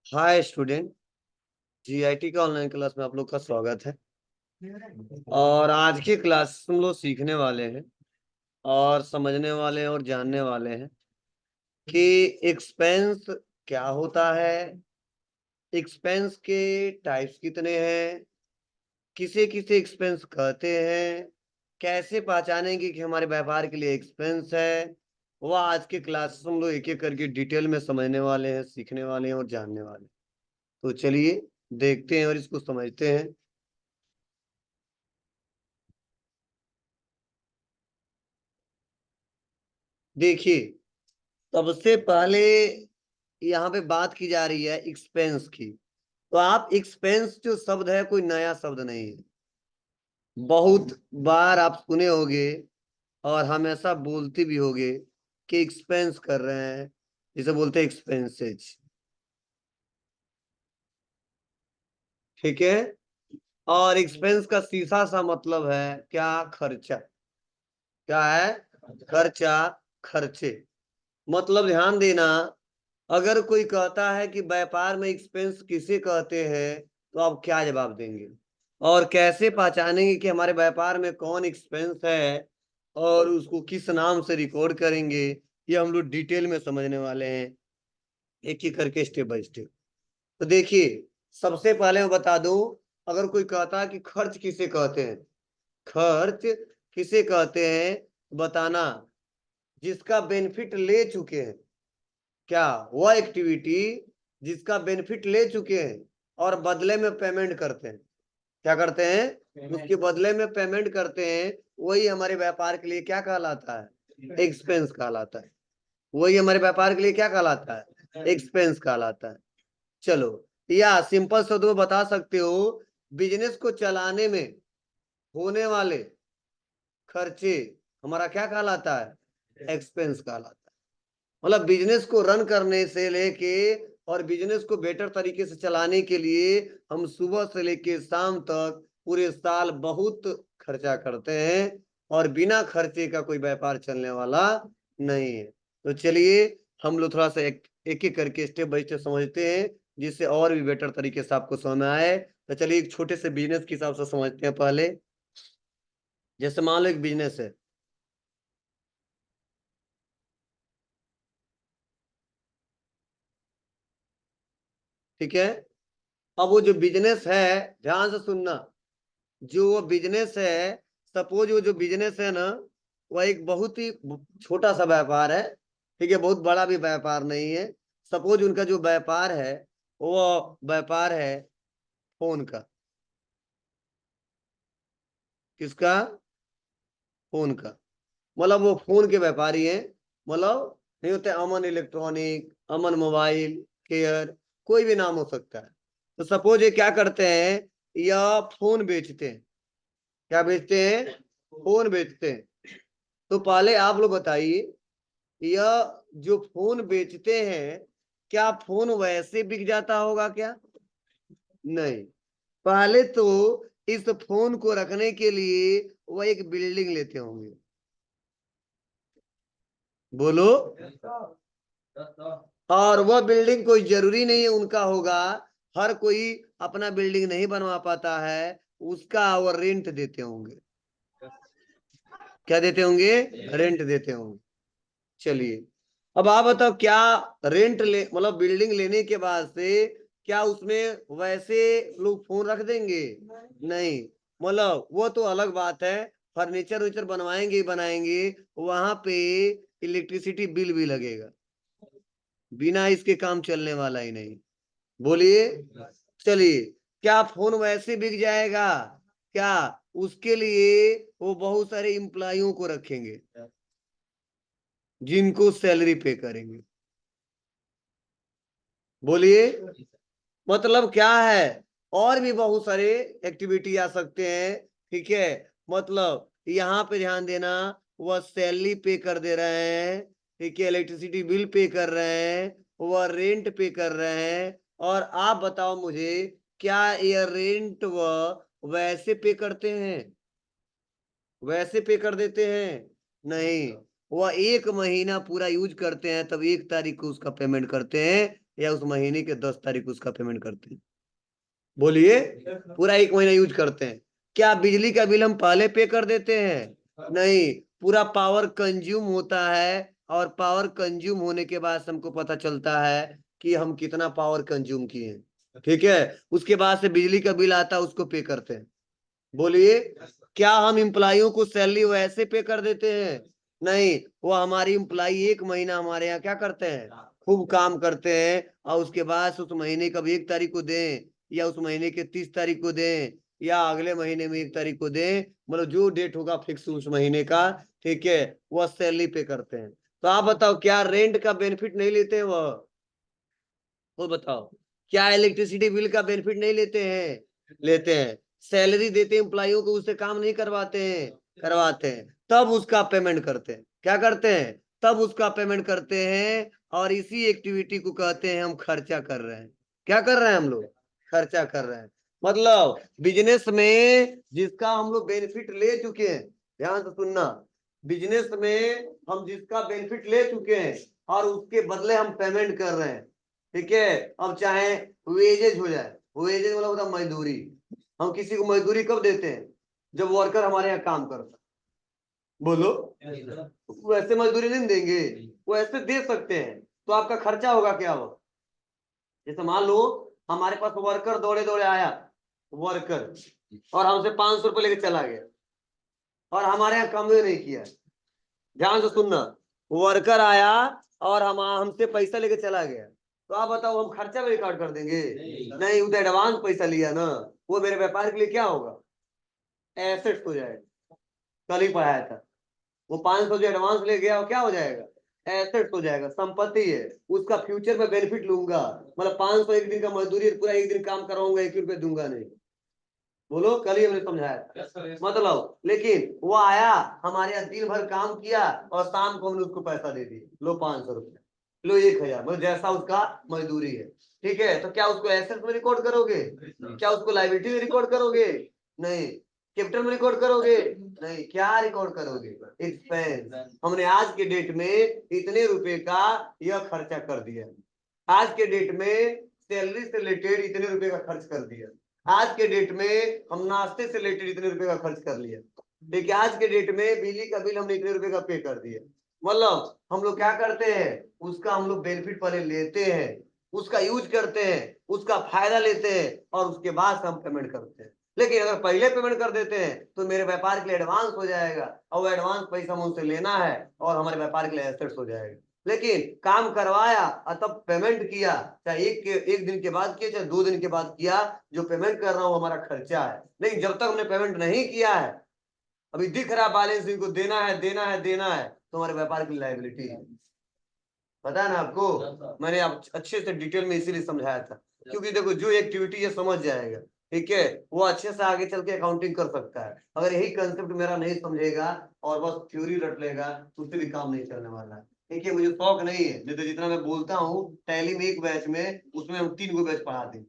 Hi student. GIT का online class में आप लोग का स्वागत है। और आज की क्लास हम लोग सीखने वाले हैं और समझने वाले हैं और जानने वाले हैं कि एक्सपेंस क्या होता है, एक्सपेंस के टाइप्स कितने हैं, किसे किसे एक्सपेंस कहते हैं, कैसे पहचानेंगे कि हमारे व्यापार के लिए एक्सपेंस है। वह आज के क्लास हम लोग एक एक करके डिटेल में समझने वाले हैं, सीखने वाले हैं और जानने वाले हैं। तो चलिए देखते हैं और इसको समझते हैं। देखिए, सबसे पहले यहाँ पे बात की जा रही है एक्सपेंस की। तो आप एक्सपेंस जो शब्द है कोई नया शब्द नहीं है, बहुत बार आप सुने होंगे और हमेशा बोलते भी होंगे कि एक्सपेंस कर रहे हैं, जिसे बोलते हैं एक्सपेंसेज। ठीक है। और एक्सपेंस का सीधा सा मतलब है क्या? खर्चा। क्या है? खर्चा, खर्चे। मतलब ध्यान देना, अगर कोई कहता है कि व्यापार में एक्सपेंस किसे कहते हैं तो आप क्या जवाब देंगे? और कैसे पहचानेंगे कि हमारे व्यापार में कौन एक्सपेंस है और उसको किस नाम से रिकॉर्ड करेंगे? ये हम लोग डिटेल में समझने वाले हैं, एक एक करके स्टेप बाय स्टेप। तो देखिए, सबसे पहले मैं बता दूं, अगर कोई कहता है कि खर्च किसे कहते हैं, खर्च किसे कहते हैं, बताना जिसका बेनिफिट ले चुके हैं। क्या? वह एक्टिविटी जिसका बेनिफिट ले चुके हैं और बदले में पेमेंट करते हैं। क्या करते हैं? उसके बदले में पेमेंट करते हैं। वही हमारे व्यापार के लिए क्या कहलाता है? एक्सपेंस कहलाता है। वही हमारे व्यापार के लिए क्या कहलाता है? एक्सपेंस कहलाता है। चलो, या सिंपल शब्दों में बता सकते हो, बिजनेस को चलाने में होने वाले खर्चे हमारा क्या कहलाता है? एक्सपेंस कहलाता है। मतलब बिजनेस को रन करने से लेके और बिजनेस को बेटर तरीके से चलाने के लिए हम सुबह से लेके शाम तक पूरे साल बहुत खर्चा करते हैं और बिना खर्चे का कोई व्यापार चलने वाला नहीं है। तो चलिए हम लोग थोड़ा सा एक एक करके स्टेप बाय स्टेप समझते हैं, जिससे और भी बेटर तरीके से आपको समझ में आए। तो चलिए एक छोटे से बिजनेस के हिसाब से समझते हैं पहले। जैसे मान लो एक बिजनेस है। ठीक है। अब वो जो बिजनेस है, ध्यान से सुनना, जो वो बिजनेस है, सपोज वो जो बिजनेस है ना, वह एक बहुत ही छोटा सा व्यापार है। ठीक है, बहुत बड़ा भी व्यापार नहीं है। सपोज उनका जो व्यापार है, वो व्यापार है फोन का। किसका? फोन का। मतलब वो फोन के व्यापारी हैं। मतलब नहीं होते अमन इलेक्ट्रॉनिक, अमन मोबाइल केयर, कोई भी नाम हो सकता है। तो सपोज ये क्या करते हैं, या फोन बेचते हैं। क्या बेचते हैं? फोन बेचते हैं। तो पहले आप लोग बताइए, यह जो फोन बेचते हैं, क्या फोन वैसे बिक जाता होगा क्या? नहीं। पहले तो इस फोन को रखने के लिए वह एक बिल्डिंग लेते होंगे। बोलो। और वह बिल्डिंग कोई जरूरी नहीं है उनका होगा, हर कोई अपना बिल्डिंग नहीं बनवा पाता है, उसका वो रेंट देते होंगे। क्या देते होंगे? रेंट देते होंगे। चलिए, अब आप बताओ, क्या रेंट ले मतलब बिल्डिंग लेने के बाद से क्या उसमें वैसे लोग फोन रख देंगे? नहीं। मतलब वो तो अलग बात है, फर्नीचर वर्नीचर बनवाएंगे ही बनाएंगे, वहां पे इलेक्ट्रिसिटी बिल भी लगेगा। बिना इसके काम चलने वाला ही नहीं। बोलिए। चलिए, क्या फोन वैसे बिक जाएगा? क्या? उसके लिए वो बहुत सारे एम्प्लॉइयों को रखेंगे, जिनको सैलरी पे करेंगे। बोलिए। मतलब क्या है, और भी बहुत सारे एक्टिविटी आ सकते हैं। ठीक है। मतलब यहाँ पे ध्यान देना, वह सैलरी पे कर दे रहे हैं, ठीक है, इलेक्ट्रिसिटी बिल पे कर रहे हैं, वह रेंट पे कर रहे हैं। और आप बताओ मुझे, क्या ये रेंट वह वैसे पे करते हैं? वैसे पे कर देते हैं? नहीं। वह एक महीना पूरा यूज करते हैं, तब 1 तारीख को उसका पेमेंट करते हैं, या उस महीने के 10 तारीख उसका पेमेंट करते हैं? बोलिए, पूरा 1 महीना यूज करते हैं। क्या बिजली का बिल हम पहले पे कर देते हैं? नहीं, पूरा पावर कंज्यूम होता है और पावर कंज्यूम होने के बाद हमको पता चलता है कि हम कितना पावर कंज्यूम किए हैं, ठीक है। उसके बाद से बिजली का बिल आता है, उसको पे करते हैं। बोलिए, क्या हम एम्प्लॉइयों को सैलरी वैसे पे कर देते हैं? नहीं, वो हमारी एम्प्लॉई 1 महीना हमारे यहाँ क्या करते हैं, खूब काम करते हैं, और उसके बाद उस महीने कब 1 तारीख को दें, या उस महीने के 30 तारीख को दें, या अगले महीने में 1 तारीख को दें, मतलब जो डेट होगा फिक्स उस महीने का, ठीक है, वह सैलरी पे करते हैं। तो आप बताओ, क्या रेंट का बेनिफिट नहीं लेते हैं वो बताओ, क्या इलेक्ट्रिसिटी बिल का बेनिफिट नहीं लेते हैं? लेते हैं। सैलरी देते हैं एम्प्लॉइयों को, उससे काम नहीं करवाते हैं? करवाते हैं। तब उसका पेमेंट करते हैं। क्या करते हैं? तब उसका पेमेंट करते हैं। और इसी एक्टिविटी को कहते हैं हम खर्चा कर रहे हैं। क्या कर रहे हैं हम लोग? खर्चा कर रहे हैं। मतलब बिजनेस में जिसका हम लोग बेनिफिट ले चुके हैं, ध्यान से सुनना, बिजनेस में हम जिसका बेनिफिट ले चुके हैं और उसके बदले हम पेमेंट कर रहे हैं, ठीक है। अब चाहे वेजेज हो जाए, वेजेज मतलब होता है मजदूरी। हम किसी को मजदूरी कब देते हैं? जब वर्कर हमारे यहाँ काम करता। बोलो, वैसे मजदूरी नहीं देंगे, वो ऐसे दे सकते हैं। तो आपका खर्चा होगा क्या? वो जैसे मान लो हमारे पास वर्कर दौड़े दौड़े आया, वर्कर, और हमसे 500 रुपये लेके चला गया, और हमारे यहाँ काम भी नहीं किया। ध्यान से सुनना, वर्कर आया और हम हमसे पैसा लेके चला गया, तो आप बताओ हम खर्चा में रिकॉर्ड कर देंगे? नहीं, वो तो एडवांस पैसा लिया ना, वो मेरे व्यापार के लिए क्या होगा? एसेट हो जाएगा। कल ही पढ़ाया था, वो 500 जो एडवांस ले गया वो क्या हो जाएगा? एसेट हो जाएगा, संपत्ति है। उसका फ्यूचर में बेनिफिट लूंगा। मतलब 500 एक दिन का मजदूरी, पूरा 1 दिन काम कराऊंगा, 1 रुपये दूंगा नहीं। बोलो, कल ही हमने समझाया था। मतलब लेकिन वो आया, हमारे यहाँ दिन भर काम किया, और शाम को हमने उसको पैसा दे दिया, लो 500 रुपये, लो 1000, मतलब जैसा उसका मजदूरी है, ठीक है। तो क्या उसको एसेट में रिकॉर्ड करोगे? क्या उसको लायबिलिटी में रिकॉर्ड करोगे? नहीं। कैपिटल में रिकॉर्ड करोगे? नहीं। क्या रिकॉर्ड करोगे? एक्सपेंस। हमने आज के डेट में इतने रुपए का यह खर्चा कर दिया, आज के डेट में सैलरी से रिलेटेड इतने रुपए का खर्च कर दिया, आज के डेट में हम नाश्ते से रिलेटेड इतने रुपए का खर्च कर लिया, देखिए आज के डेट में बिजली का बिल हमने इतने रुपए का पे कर दिया। मतलब हम लोग क्या करते हैं, उसका हम लोग बेनिफिट पहले लेते हैं, उसका यूज करते हैं, उसका फायदा लेते हैं, और उसके बाद हम पेमेंट करते हैं। लेकिन अगर पहले पेमेंट कर देते हैं तो मेरे व्यापार के लिए एडवांस हो जाएगा, और वो एडवांस पैसा मुझसे लेना है, और हमारे व्यापार के लिए एसेट्स हो जाएगा। लेकिन काम करवाया और तब पेमेंट किया, चाहे एक दिन के बाद किया, चाहे 2 दिन के बाद किया, जो पेमेंट कर रहा हूं हमारा खर्चा है। लेकिन जब तक हमने पेमेंट नहीं किया है, अभी दिख रहा बैलेंस इनको देना है देना है देना है, तो हमारे व्यापार की लायबिलिटी है। पता है ना आपको, मैंने आप अच्छे से डिटेल में इसीलिए समझाया था, क्योंकि देखो जो एक्टिविटी ये समझ जाएगा, ठीक है, वो अच्छे से आगे चल के अकाउंटिंग कर सकता है। अगर यही कंसेप्ट मेरा नहीं समझेगा और बस थ्योरी रट लेगा, तो उससे भी काम नहीं चलने वाला है। ठीक है, मुझे शौक नहीं है, नहीं तो जितना मैं बोलता हूँ टैली में एक बैच में, उसमें हम 3 गो बैच पढ़ाते हैं,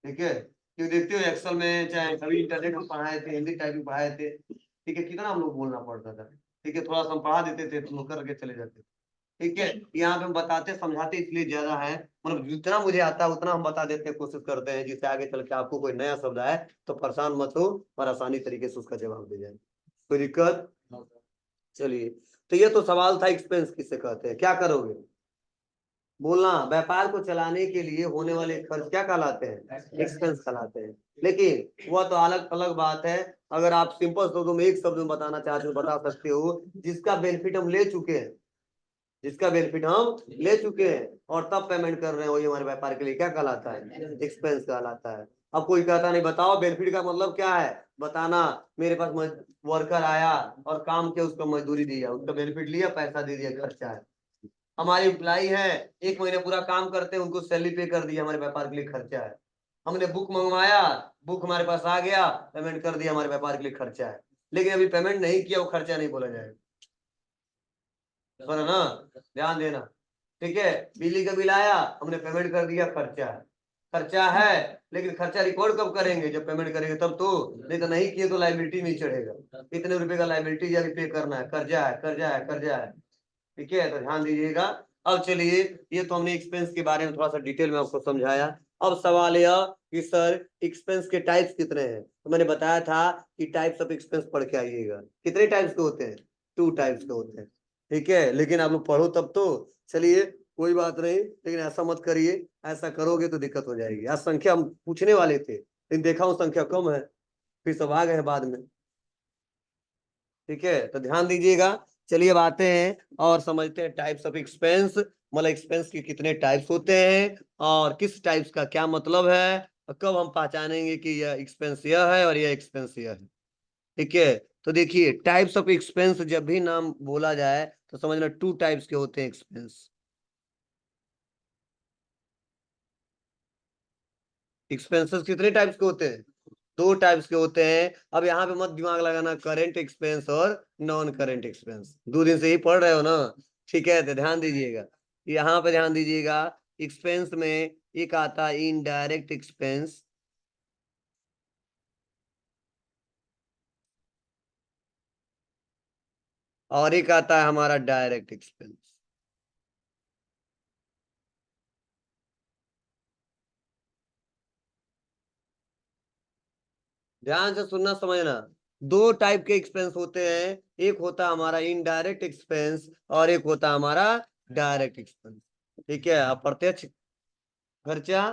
ठीक है। क्यों देखते हो एक्सेल में, चाहे कभी इंटरनेट में पढ़ाए थे, हिंदी टाइपिंग पढ़ाए थे, ठीक है, कितना हम लोग बोलना पड़ता था, ठीक है, थोड़ा सा हम पढ़ा देते थे, तुम लोग करके चले जाते थे, ठीक है। यहाँ पे हम बताते समझाते इसलिए ज्यादा है, मतलब जितना मुझे आता है उतना हम बता देते हैं, कोशिश करते हैं जिससे आगे चल के आपको कोई नया शब्द आए तो परेशान मत हो, और आसानी तरीके से उसका जवाब दे जाए। कोई दिक्कत? चलिए, तो ये तो सवाल था एक्सपेंस किसे कहते हैं, क्या करोगे? बोलना, व्यापार को चलाने के लिए होने वाले खर्च क्या कहलाते हैं? एक्सपेंस कहलाते हैं। लेकिन वह तो अलग अलग बात है। अगर आप सिंपल शब्दों में एक शब्द में बताना चाहते हो, बता सकते हो, जिसका बेनिफिट हम ले चुके हैं, जिसका बेनिफिट हम ले चुके हैं और तब पेमेंट कर रहे हैं, वही हमारे व्यापार के लिए क्या कहलाता है? एक्सपेंस कहलाता है। अब कोई कहता नहीं, बताओ बेनिफिट का मतलब क्या है, बताना। मेरे पास वर्कर आया और काम किया, उसका मजदूरी दिया, उसका बेनिफिट लिया, पैसा दे दिया, खर्चा है। हमारे एम्प्लाई है, 1 महीने पूरा काम करते हैं, उनको सैलरी पे कर दिया, हमारे व्यापार के लिए खर्चा है। हमने बुक मंगवाया, बुक हमारे पास आ गया, पेमेंट कर दिया, हमारे व्यापार के लिए खर्चा है। लेकिन अभी पेमेंट नहीं किया, वो खर्चा नहीं बोला जाएगा, सुनो ना, ध्यान देना, ठीक है। बिजली का बिल आया, हमने पेमेंट कर दिया, खर्चा है, खर्चा है। लेकिन खर्चा रिकॉर्ड कब करेंगे? जब पेमेंट करेंगे तब तो, नहीं तो नहीं किए तो लाइबिलिटी नहीं चढ़ेगा। इतने रुपए का लाइबिलिटी अभी पे करना है, कर्जा है कर्जा है कर्जा है, ठीक है। तो ध्यान दीजिएगा, अब चलिए, ये तो हमने एक्सपेंस के बारे में थोड़ा सा डिटेल में आपको समझाया। अब सवाल यह कि सर एक्सपेंस के टाइप्स कितने हैं, तो मैंने बताया था कि टाइप्स ऑफ एक्सपेंस पढ़ के आइएगा। कितने टाइप्स के होते हैं? 2 टाइप्स के होते हैं। ठीक है, लेकिन आप लोग पढ़ो तब तो। चलिए कोई बात नहीं, लेकिन ऐसा मत करिए, ऐसा करोगे तो दिक्कत हो जाएगी। आज संख्या हम पूछने वाले थे, लेकिन देखा हूं संख्या कम है, फिर सब आ गए बाद में। ठीक है, तो ध्यान दीजिएगा। चलिए अब आते हैं और समझते हैं टाइप्स ऑफ एक्सपेंस, मतलब एक्सपेंस के कितने टाइप्स होते हैं और किस टाइप्स का क्या मतलब है, और कब हम पहचानेंगे कि यह एक्सपेंस यह है और यह एक्सपेंस यह है। ठीक है, तो देखिए टाइप्स ऑफ एक्सपेंस जब भी नाम बोला जाए तो समझना 2 टाइप्स के होते हैं एक्सपेंस। एक्सपेंसेस कितने टाइप्स के होते हैं? 2 टाइप्स के होते हैं। अब यहाँ पे मत दिमाग लगाना करेंट एक्सपेंस और नॉन करेंट एक्सपेंस, 2 दिन से ही पढ़ रहे हो ना। ठीक है, तो ध्यान दीजिएगा, यहाँ पे ध्यान दीजिएगा। एक्सपेंस में एक आता है इनडायरेक्ट एक्सपेंस, और एक आता है हमारा डायरेक्ट एक्सपेंस। ध्यान से सुनना समझना, 2 टाइप के एक्सपेंस होते हैं, एक होता है हमारा इनडायरेक्ट एक्सपेंस और एक होता है हमारा डायरेक्ट एक्सपेंस। ठीक है, अप्रत्यक्ष खर्चा,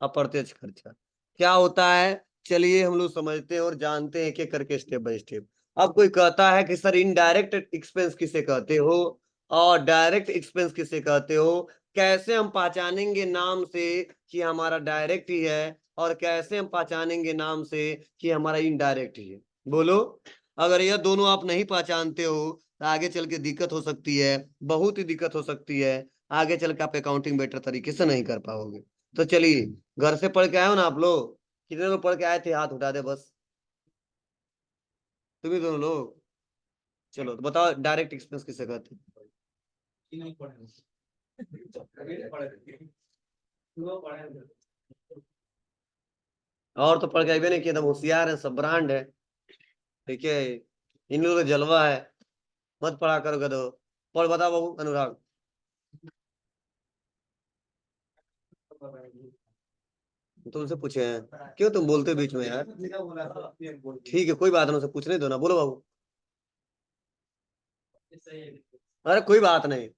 अप्रत्यक्ष खर्चा क्या होता है, चलिए हम लोग समझते हैं और जानते हैं कि करके स्टेप बाय स्टेप। अब कोई कहता है कि सर इनडायरेक्ट एक्सपेंस किसे कहते हो और डायरेक्ट एक्सपेंस किसे कहते हो, कैसे हम पहचानेंगे नाम से कि हमारा डायरेक्ट ही है और कैसे हम पहचानेंगे नाम से कि हमारा इनडायरेक्ट ही है? बोलो। अगर यह दोनों आप नहीं पहचानते हो तो आगे चल के दिक्कत हो सकती है, बहुत ही दिक्कत हो सकती है। आगे चल के आप अकाउंटिंग बेटर तरीके से नहीं कर पाओगे। तो चलिए, घर से पढ़ के आए हो ना आप लोग? कितने लोग पढ़ के आए थे, हाथ उठा दे बस। तुम ही दोनों लोग। चलो तो बताओ डायरेक्ट एक्सपेंस किसे कहते हैं? और तो पढ़ के आए नहीं कि एकदम होशियार है, सब ब्रांड है। ठीक है, इन लोगों का जलवा है। मत पढ़ा करो गधो। पढ़, बताओ बाबू अनुराग। तुमसे पूछे हैं, क्यों तुम बोलते हो बीच में यार? ठीक है, कोई बात नहीं, उनसे पूछने दो ना, बोलो बाबू। अरे कोई बात नहीं,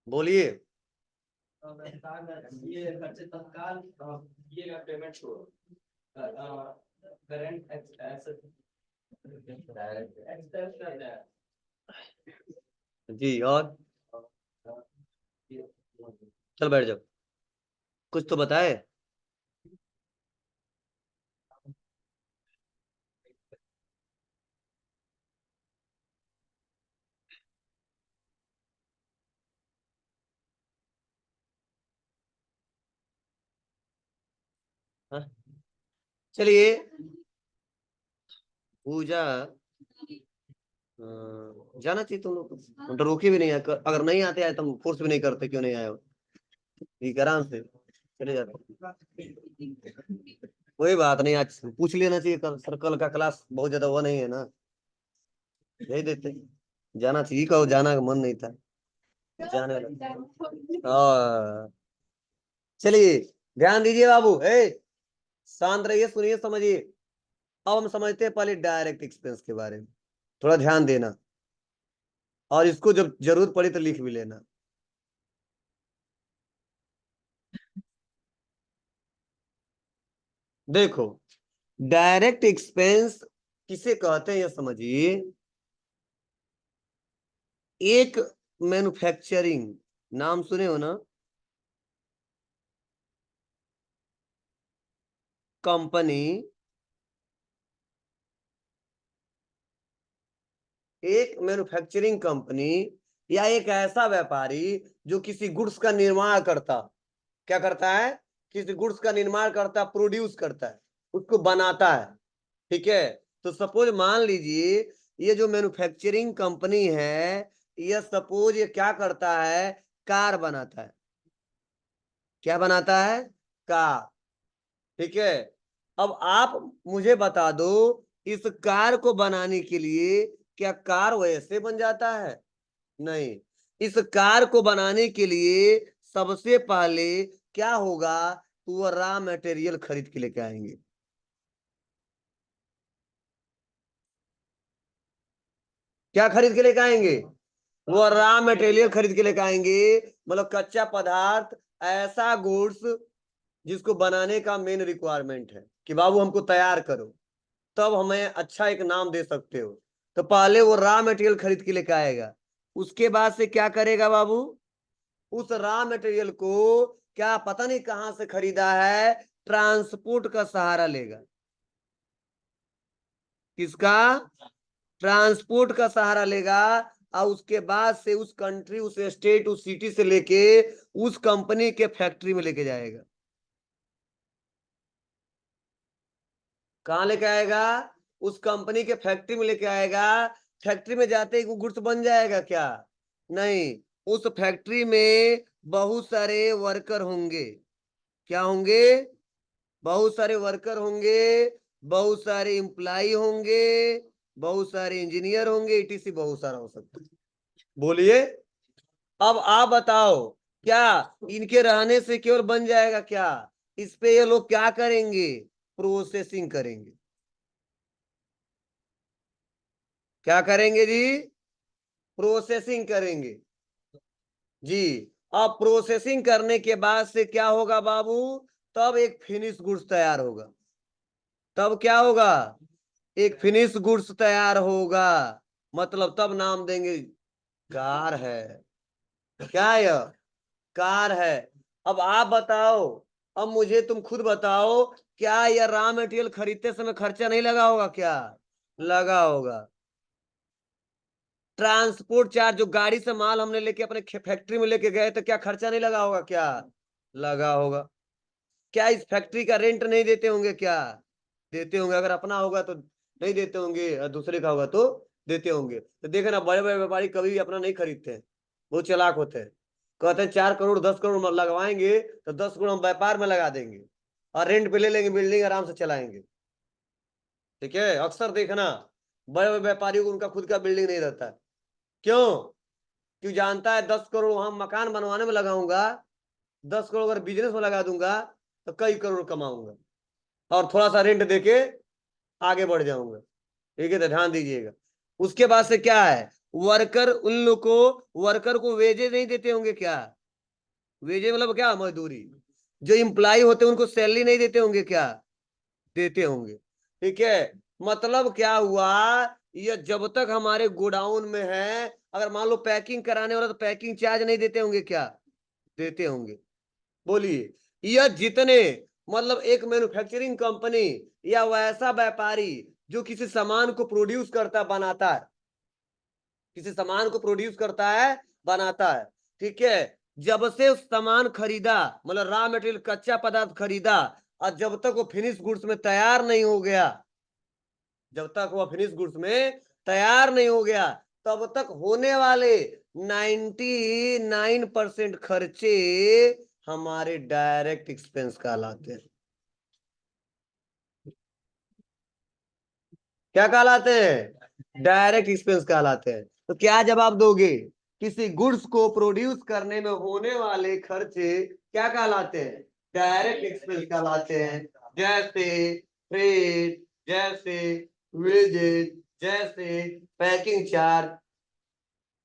बोलिए। ये खर्चे तत्काल ये पेमेंट को करंट एसेट जी। और चल बैठ जाओ, कुछ तो बताए। हाँ? चलिए, पूजा जाना चाहिए तुम लोग को। हम तो रोके भी नहीं है, अगर नहीं आते आए तो हम फोर्स भी नहीं करते, क्यों नहीं आए हो। ठीक है, आराम से चले जाते। कोई बात नहीं, आज पूछ लेना चाहिए, कल सर्कल का क्लास बहुत ज्यादा वो नहीं है ना, भेज देते। जाना चाहिए, कहो जाना का मन नहीं था जाने वाला। चलिए ध्यान दीजिए बाबू, शांत रहिए, सुनिए, समझिए। अब हम समझते हैं पहले डायरेक्ट एक्सपेंस के बारे में, थोड़ा ध्यान देना, और इसको जब जरूरत पड़ी तो लिख भी लेना। देखो, डायरेक्ट एक्सपेंस किसे कहते हैं ये समझिए। एक मैन्युफैक्चरिंग, नाम सुने हो ना, कंपनी, एक मैन्युफैक्चरिंग कंपनी या एक ऐसा व्यापारी जो किसी गुड्स का निर्माण करता, क्या करता है, किसी गुड्स का निर्माण करता, प्रोड्यूस करता है, उसको बनाता है। ठीक है, तो सपोज मान लीजिए ये जो मैन्युफैक्चरिंग कंपनी है, ये सपोज ये क्या करता है, कार बनाता है। क्या बनाता है? कार। ठीक है, अब आप मुझे बता दो, इस कार को बनाने के लिए क्या कार वैसे बन जाता है? नहीं। इस कार को बनाने के लिए सबसे पहले क्या होगा, तो वो रॉ मटेरियल खरीद के लेके आएंगे। क्या खरीद के लेके आएंगे? वो रॉ मटेरियल खरीद के लेके आएंगे, मतलब कच्चा पदार्थ, ऐसा गुड्स जिसको बनाने का मेन रिक्वायरमेंट है कि बाबू हमको तैयार करो, तब हमें अच्छा एक नाम दे सकते हो। तो पहले वो रॉ मटेरियल खरीद के लेके आएगा, उसके बाद से क्या करेगा बाबू, उस रॉ मटेरियल को क्या पता नहीं कहां से खरीदा है, ट्रांसपोर्ट का सहारा लेगा। किसका? ट्रांसपोर्ट का सहारा लेगा। और उसके बाद से उस कंट्री, उस स्टेट, उस सिटी से लेके उस कंपनी के फैक्ट्री में लेके जाएगा। कहाँ लेके आएगा? उस कंपनी के फैक्ट्री में लेके आएगा। फैक्ट्री में जाते ही वो गुड्स बन जाएगा क्या? नहीं। उस फैक्ट्री में बहुत सारे वर्कर होंगे। क्या होंगे? बहुत सारे वर्कर होंगे, बहुत सारे एम्प्लाई होंगे, बहुत सारे इंजीनियर होंगे, इटीसी बहुत सारा हो सकता है। बोलिए। अब आप बताओ, क्या इनके रहने से केवल बन जाएगा क्या? इस पे ये लोग क्या करेंगे? प्रोसेसिंग करेंगे। क्या करेंगे जी? प्रोसेसिंग करेंगे जी। अब प्रोसेसिंग करने के बाद से क्या होगा बाबू, तब एक फिनिश गुड्स तैयार होगा। तब क्या होगा? एक फिनिश गुड्स तैयार होगा। मतलब तब नाम देंगे कार है। क्या है यह? कार है। अब आप बताओ, अब मुझे तुम खुद बताओ, क्या यह रॉ मटेरियल खरीदते समय खर्चा नहीं लगा होगा क्या? लगा होगा। ट्रांसपोर्ट चार्ज, जो गाड़ी से माल हमने लेके अपने फैक्ट्री में लेके गए तो क्या खर्चा नहीं लगा होगा क्या? लगा होगा। क्या इस फैक्ट्री का रेंट नहीं देते होंगे क्या? देते होंगे। अगर अपना होगा तो नहीं देते होंगे, और दूसरे का होगा तो देते होंगे। तो देखे ना, बड़े बड़े व्यापारी कभी भी अपना नहीं खरीदते हैं, बहुत चालाक होते हैं। कहते हैं 4 करोड़ 10 करोड़ लगवाएंगे तो 10 करोड़ हम व्यापार में लगा देंगे और रेंट पे ले लेंगे, बिल्डिंग आराम से चलाएंगे। ठीक है, अक्सर देखना बड़े बड़े व्यापारियों को उनका खुद का बिल्डिंग नहीं रहता है। क्यों? क्यों जानता है 10 करोड़ वहां मकान बनवाने में लगाऊंगा, 10 करोड़ अगर बिजनेस में लगा दूंगा तो कई करोड़ कमाऊंगा, और थोड़ा सा रेंट देके आगे बढ़ जाऊंगा। ठीक है, तो ध्यान दीजिएगा। उसके बाद से क्या है, वर्कर, उन लोग को, वर्कर को वेजेस नहीं देते होंगे क्या? वेजेस मतलब क्या? मजदूरी। जो इम्प्लाई होते हैं उनको सैलरी नहीं देते होंगे क्या? देते होंगे। ठीक है। मतलब क्या हुआ, ये जब तक हमारे गोडाउन में है, अगर मान लो पैकिंग कराने वाला, तो पैकिंग चार्ज नहीं देते होंगे क्या? देते होंगे। बोलिए। यह जितने, मतलब एक मैन्युफैक्चरिंग कंपनी या वैसा व्यापारी जो किसी सामान को प्रोड्यूस करता, बनाता है, किसी सामान को प्रोड्यूस करता है, बनाता है, ठीक है, जब से उस सामान खरीदा, मतलब रॉ मटेरियल कच्चा पदार्थ खरीदा, और जब तक वो फिनिश गुड्स में तैयार नहीं हो गया, जब तक वो फिनिश गुड्स में तैयार नहीं हो गया, तब तक होने वाले 99% खर्चे हमारे डायरेक्ट एक्सपेंस कहलाते हैं। क्या कहलाते हैं? डायरेक्ट एक्सपेंस कहलाते हैं। तो क्या जवाब दोगे? किसी गुड्स को प्रोड्यूस करने में होने वाले खर्चे क्या कहलाते हैं? डायरेक्ट एक्सपेंस कहलाते हैं। जैसे फ्रेट, जैसे वेजेस, जैसे पैकिंग चार्ज,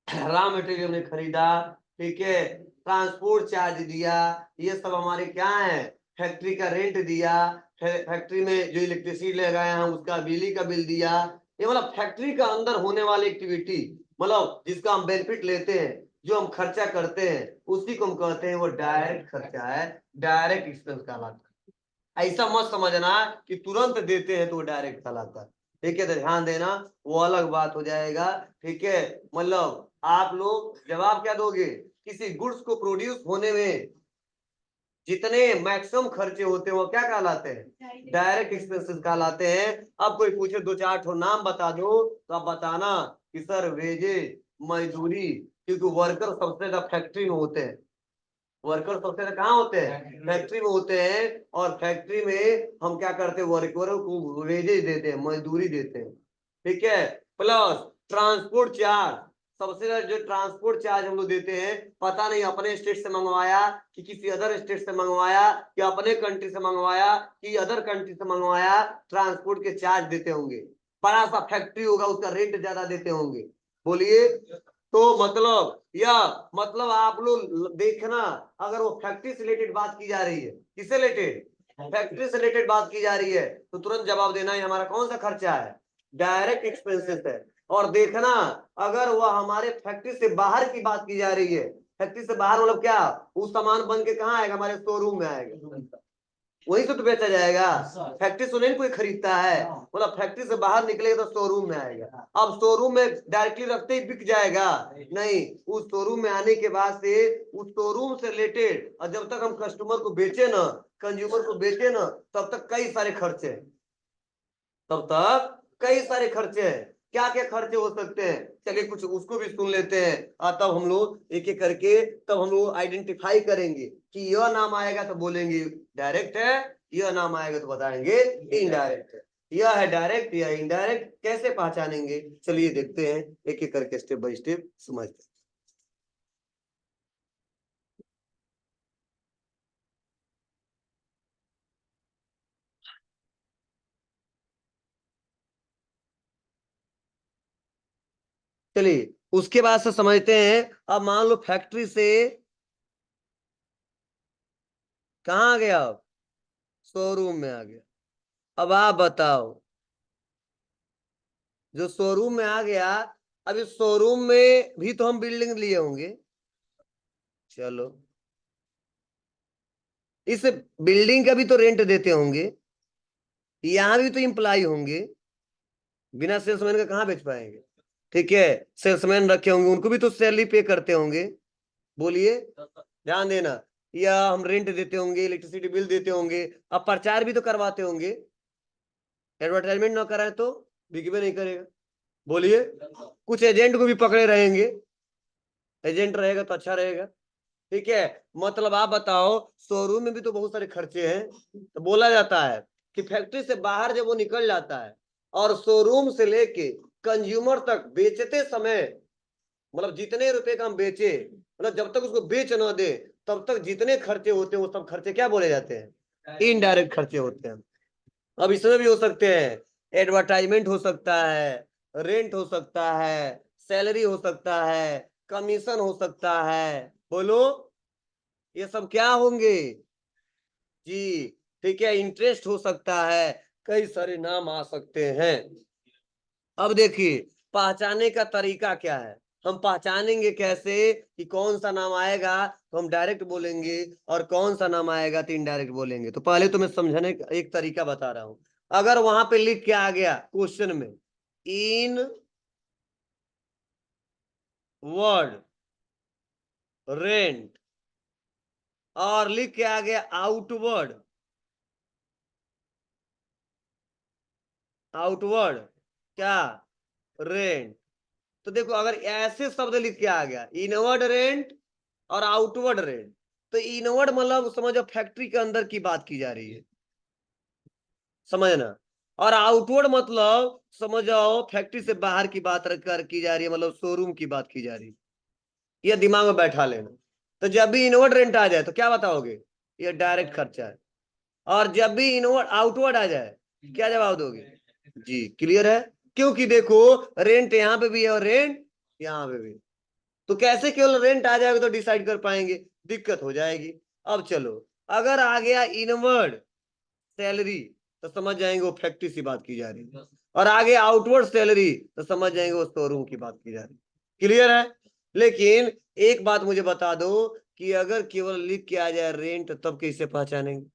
रॉ मटेरियल ने खरीदा, ठीक है, ट्रांसपोर्ट चार्ज दिया, ये सब हमारे क्या है? फैक्ट्री का रेंट दिया, फैक्ट्री में जो इलेक्ट्रिसिटी लगाया है उसका बिजली का बिल दिया। ये मतलब फैक्ट्री का अंदर होने वाली एक्टिविटी, मतलब जिसका हम बेनिफिट लेते हैं, जो हम खर्चा करते हैं, उसी को हम कहते हैं वो डायरेक्ट खर्चा है, डायरेक्ट एक्सपेंस कहलाता है। ऐसा मत समझना कि तुरंत देते हैं तो वो डायरेक्ट कहलाता है। ठीक है, तो ध्यान देना, वो अलग बात हो जाएगा। ठीक है, मतलब आप लोग जवाब क्या दोगे? किसी गुड्स को प्रोड्यूस होने में जितने मैक्सिमम खर्चे होते हैं वो क्या कहलाते हैं? डायरेक्ट एक्सपेंसेस कहलाते हैं। अब कोई पूछे 2-4 नाम बता दो, तो आप बताना कि सर वेजेज, मजदूरी, क्योंकि वर्कर सबसे ज्यादा फैक्ट्री में होते हैं। वर्कर सबसे ज्यादा कहाँ होते हैं? फैक्ट्री में होते हैं। और फैक्ट्री में हम क्या करते हैं? वर्करों को वेजेज देते हैं, मजदूरी देते हैं। ठीक है, प्लस ट्रांसपोर्ट चार्ज, सबसे ज्यादा जो ट्रांसपोर्ट चार्ज हम लोग देते हैं, पता नहीं अपने स्टेट से मंगवाया कि किसी अदर स्टेट से मंगवाया, कि अपने कंट्री से मंगवाया कि अदर कंट्री से मंगवाया, ट्रांसपोर्ट के चार्ज देते होंगे। बड़ा सा फैक्ट्री होगा, उसका रेंट ज्यादा देते होंगे। बोलिए। तो मतलब या मतलब आप लोग देखना, अगर वो फैक्ट्री से रिलेटेड बात की जा रही है, किससे रिलेटेड, फैक्ट्री से रिलेटेड बात की जा रही है, तो तुरंत जवाब देना है हमारा कौन सा खर्चा है, डायरेक्ट एक्सपेंसेस है। और देखना, अगर वह हमारे फैक्ट्री से बाहर की बात की जा रही है, फैक्ट्री से बाहर मतलब क्या, वो सामान बन के कहाँ आएगा, हमारे शोरूम में आएगा, वहीं से तो बेचा जाएगा। फैक्ट्री से नहीं कोई खरीदता है, मतलब फैक्ट्री से बाहर निकलेगा तो शोरूम में आएगा। अब शोरूम में डायरेक्टली रखते ही बिक जाएगा, नहीं, उस शोरूम में आने के बाद से उस शोरूम से रिलेटेड, और जब तक हम कस्टमर को बेचे ना, कंज्यूमर को बेचे ना, तब तक कई सारे खर्चे हैं, तब तक कई सारे खर्चे हैं। क्या क्या खर्चे हो सकते हैं, चलिए कुछ उसको भी सुन लेते हैं, तब हम लोग एक एक करके तब हम लोग आइडेंटिफाई करेंगे कि यह नाम आएगा तो बोलेंगे डायरेक्ट है, यह नाम आएगा तो बताएंगे इनडायरेक्ट है। यह है डायरेक्ट, यह इनडायरेक्ट, कैसे पहचानेंगे, चलिए देखते हैं एक एक करके, स्टेप बाय स्टेप समझते हैं। चलिए उसके बाद से समझते हैं। अब मान लो फैक्ट्री से कहाँ आ गया, अब शोरूम में आ गया। अब आप बताओ, जो शोरूम में आ गया, अब इस शोरूम में भी तो हम बिल्डिंग लिए होंगे, चलो इस बिल्डिंग का भी तो रेंट देते होंगे, यहाँ भी तो इम्प्लाई होंगे, बिना सेल्समैन का कहाँ बेच पाएंगे, ठीक है, सेल्समैन रखे होंगे, उनको भी तो सैलरी पे करते होंगे। बोलिए, ध्यान देना, या हम रेंट देते होंगे, इलेक्ट्रिसिटी बिल देते होंगे, अब प्रचार भी तो करवाते होंगे, एडवर्टाइजमेंट ना कराए तो बिकवे नहीं करेगा। बोलिए, कुछ एजेंट को भी पकड़े रहेंगे, एजेंट रहेगा तो अच्छा रहेगा, ठीक है। मतलब आप बताओ, शोरूम में भी तो बहुत सारे खर्चे हैं, तो बोला जाता है कि फैक्ट्री से बाहर जब वो निकल जाता है और शोरूम से लेके कंज्यूमर तक बेचते समय, मतलब जितने रुपए का हम बेचे, मतलब जब तक उसको बेच ना दे, तब तक जितने खर्चे होते हैं वो सब खर्चे क्या बोले जाते हैं, इनडायरेक्ट खर्चे होते हैं। अब इसमें भी हो सकते हैं, एडवर्टाइजमेंट हो सकता है, रेंट हो सकता है, सैलरी हो सकता है, कमीशन हो सकता है। बोलो, ये सब क्या होंगे जी, ठीक है, इंटरेस्ट हो सकता है, कई सारे नाम आ सकते हैं। अब देखिए, पहचाने का तरीका क्या है, हम पहचानेंगे कैसे कि कौन सा नाम आएगा तो हम डायरेक्ट बोलेंगे और कौन सा नाम आएगा तो इनडायरेक्ट बोलेंगे। तो पहले तो मैं समझाने का एक तरीका बता रहा हूं। अगर वहां पे लिख के आ गया क्वेश्चन में इन वर्ड रेंट, और लिख के आ गया आउटवर्ड, आउटवर्ड क्या, रेंट, तो देखो अगर ऐसे शब्द लिख के आ गया इनवर्ड रेंट और आउटवर्ड रेंट, तो इनवर्ड मतलब समझो फैक्ट्री के अंदर की बात की जा रही है, समझना, और आउटवर्ड मतलब समझ जाओ फैक्ट्री से बाहर की बात कर की जा रही है, मतलब शोरूम की बात की जा रही है। ये दिमाग में बैठा लेना। तो जब भी इनवर्ड रेंट आ जाए तो क्या बताओगे, ये डायरेक्ट खर्चा है, और जब भी इनवर्ड आउटवर्ड आ जाए क्या जवाब दोगे, जी क्लियर है। क्योंकि देखो, रेंट यहाँ पे भी है और रेंट यहाँ पे भी, तो कैसे केवल रेंट आ जाएगा तो डिसाइड कर पाएंगे, दिक्कत हो जाएगी। अब चलो, अगर आ गया इनवर्ड सैलरी तो समझ जाएंगे वो फैक्ट्री से बात की जा रही है, और आगे आउटवर्ड सैलरी तो समझ जाएंगे वो शोरूम की बात की जा रही है। क्लियर है। लेकिन एक बात मुझे बता दो कि अगर केवल लिख के आ जाए रेंट तब कैसे पहचानेंगे,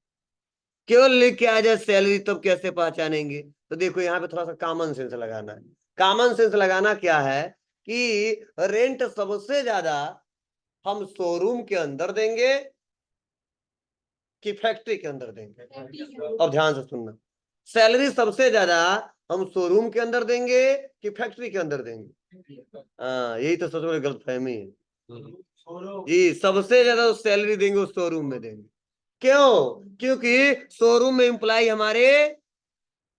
केवल लिख के आ जाए सैलरी तब कैसे पहचानेंगे। तो देखो यहाँ पे थोड़ा सा कॉमन सेंस लगाना है। कॉमन सेंस लगाना क्या है कि रेंट सबसे ज्यादा हम शोरूम के अंदर देंगे कि फैक्ट्री के अंदर देंगे, अब ध्यान से सुनना, सैलरी सबसे ज्यादा हम शोरूम के अंदर देंगे कि फैक्ट्री के अंदर देंगे, हाँ यही तो सबसे बड़ी गलतफहमी है जी, सबसे ज्यादा सैलरी देंगे उस शोरूम में देंगे। क्यों, क्योंकि शोरूम में एम्प्लाई हमारे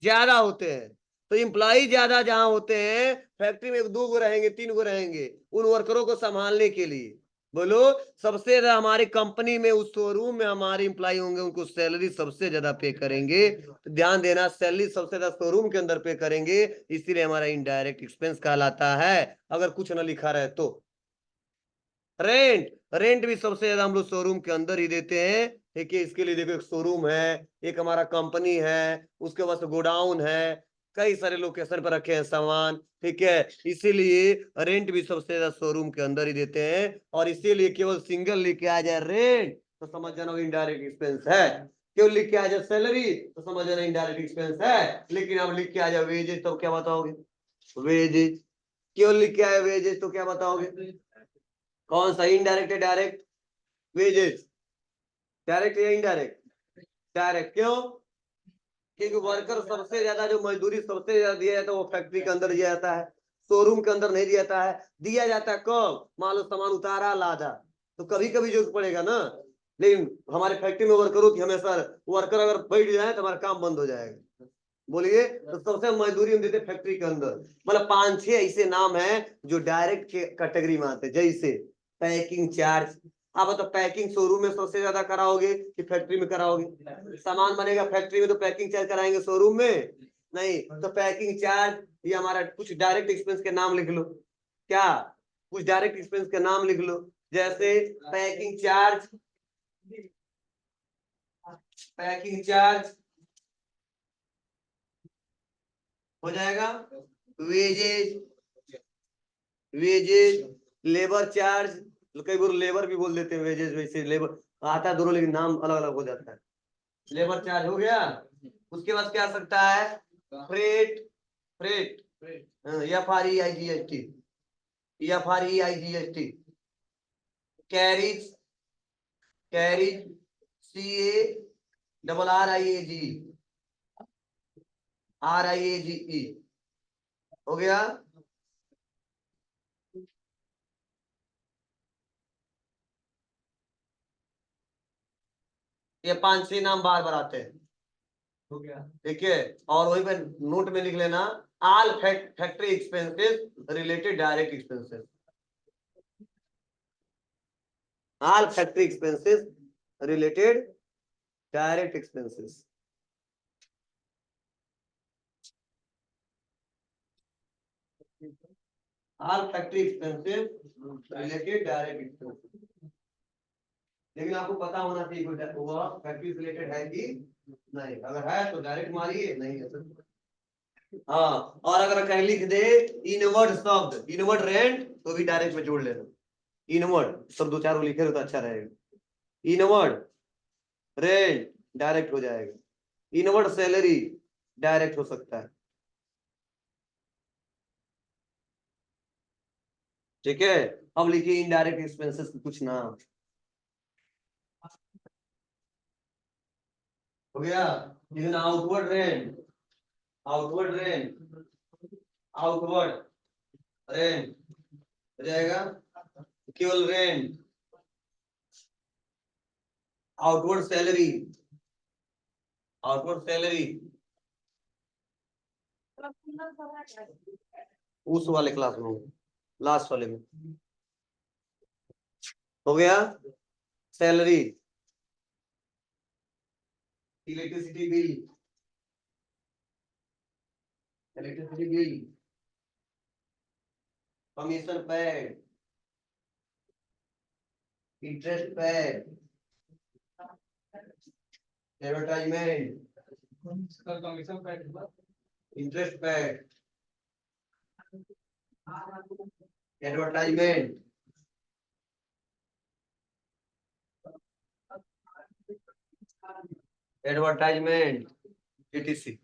ज्यादा होते हैं, तो इम्प्लाई ज्यादा जहां होते हैं फैक्ट्री में 2 गो रहेंगे 3 गो रहेंगे उन वर्करों को संभालने के लिए। बोलो सबसे ज्यादा हमारी कंपनी में उस शोरूम में हमारे इम्प्लाई होंगे उनको सैलरी सबसे ज्यादा पे करेंगे। तो ध्यान देना सैलरी सबसे ज्यादा शोरूम के अंदर पे करेंगे, इसीलिए हमारा इनडायरेक्ट एक्सपेंस कहलाता है। अगर कुछ ना लिखा रहे तो रेंट, रेंट भी सबसे ज्यादा हम लोग शोरूम के अंदर ही देते हैं। ठीक है, इसके लिए देखो एक शोरूम है, एक हमारा कंपनी है, उसके बाद गोडाउन है, कई सारे लोकेशन पर रखे हैं सामान। ठीक है, इसीलिए रेंट भी सबसे ज्यादा शोरूम के अंदर ही देते हैं। और इसीलिए केवल सिंगल लिख के आ जाए रेंट तो समझ जाना इनडायरेक्ट एक्सपेंस है, केवल लिख के आ जाए सैलरी तो समझ जाना इनडायरेक्ट एक्सपेंस है। लेकिन अब लिख के आ जाए वेजेज तो क्या बताओगे? वेजेज, केवल लिख के आए वेजेज तो क्या बताओगे? कौन सा, इनडायरेक्ट है डायरेक्ट? वेजेस डायरेक्ट या इनडायरेक्ट? डायरेक्ट। क्यों? क्योंकि वर्कर सबसे ज्यादा जो मजदूरी सबसे ज्यादा दिया जाता है वो फैक्ट्री के अंदर दिया जाता है, शोरूम के अंदर नहीं दिया जाता है। दिया जाता है कब? मान लो सामान उतारा लादा तो कभी कभी जरूरत पड़ेगा ना, लेकिन हमारे फैक्ट्री में वर्करों की हमेशा, वर्कर अगर बैठ जाए तो हमारा काम बंद हो जाएगा। बोलिए, तो सबसे मजदूरी हम देते फैक्ट्री के अंदर। मतलब 5-6 ऐसे नाम हैं जो डायरेक्ट के कैटेगरी में आते हैं, जैसे पैकिंग चार्ज। आप तो पैकिंग शोरूम में सबसे ज्यादा कराओगे कि फैक्ट्री में कराओगे? सामान बनेगा फैक्ट्री में तो पैकिंग चार्ज कराएंगे, शोरूम में नहीं। तो पैकिंग चार्ज ये हमारा कुछ डायरेक्ट एक्सपेंस के नाम लिख लो। क्या? कुछ डायरेक्ट एक्सपेंस के नाम लिख लो, जैसे पैकिंग चार्ज, पैकिंग चार्ज हो जाएगा। वेजेज, वेजेज, लेबर चार्ज, कई बार लेबर भी बोल देते हैं वेजेज, वैसे लेबर आता है दोनों लेकिन नाम अलग अलग हो जाता है। लेबर चार्ज हो गया। उसके बाद क्या आ सकता है? Freight, freight, FREIGST, FREIGST, carriage, carriage, CARRIAGE हो गया। ये 5-6 नाम बार बार आते हैं। हो गया, ठीक है। और वही पे नोट में लिख लेना, all factory expenses related direct expenses, all factory expenses related direct expenses. All factory expenses related direct expenses. लेकिन आपको पता होना चाहिए वो फैक्ट्री से रिलेटेड है कि नहीं। अगर है तो डायरेक्ट मारिए, नहीं है तो हाँ। और अगर कहीं लिख दे इनवर्ड शब्द, इनवर्ड रेंट, तो भी डायरेक्ट में जोड़ लेना। इनवर्ड सब 2-4 लिखे हो तो अच्छा रहेगा। इनवर्ड रेंट डायरेक्ट हो जाएगा, इनवर्ड सैलरी डायरेक्ट हो सकता है। ठीक है, अब लिखिए इनडायरेक्ट एक्सपेंसेस के कुछ नाम। हो गया, लेकिन outward rent, outward rent, outward rent हो जाएगा। केवल rent, outward salary, outward salary उस वाले क्लास में, लास्ट वाले में। हो गया। Salary, electricity bill, electricity bill, commission paid, interest paid, advertisement, interest paid, advertisement, advertisement, etc।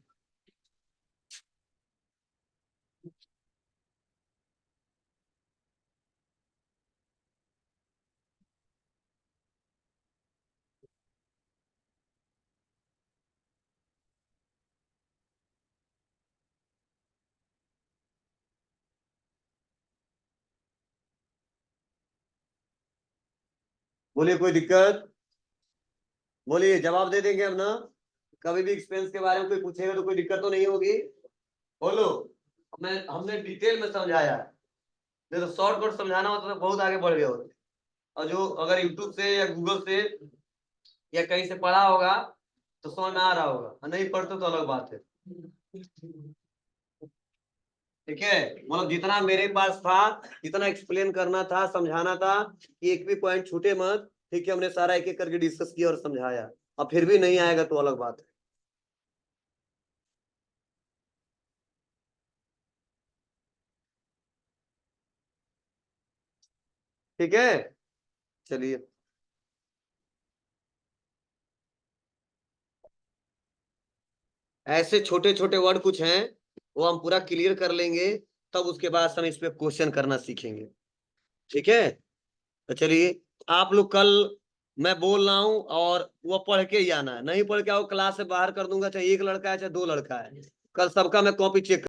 बोलिए कोई दिक्कत? बोलिए, जवाब दे देंगे अब ना। कभी भी एक्सपेंस के बारे में कोई पूछेगा तो कोई दिक्कत तो नहीं होगी? बोलो। हमने डिटेल में समझाया है। नहीं तो शॉर्टकट समझाना होता तो बहुत आगे बढ़ गए होते। और जो अगर यूट्यूब से या गूगल से या कहीं से पढ़ा होगा तो समझ में आ रहा होगा, और नहीं पढ़ते तो अलग बात है। ठीक है, मतलब जितना मेरे पास था जितना एक्सप्लेन करना था, समझाना था, कि एक भी पॉइंट छूटे मत। ठीक है, हमने सारा एक एक करके डिस्कस किया और समझाया। अब फिर भी नहीं आएगा तो अलग बात है। ठीक है, चलिए। ऐसे छोटे छोटे वर्ड कुछ हैं, वो हम पूरा क्लियर कर लेंगे, तब उसके बाद हम इस पे क्वेश्चन करना सीखेंगे। ठीक है, तो चलिए। आप लोग कल, मैं बोल रहा हूं और वो पढ़ के ही आना है। नहीं पढ़ के आओ, क्लास से बाहर कर दूंगा, चाहे एक लड़का है चाहे दो लड़का है। कल सबका मैं कॉपी चेक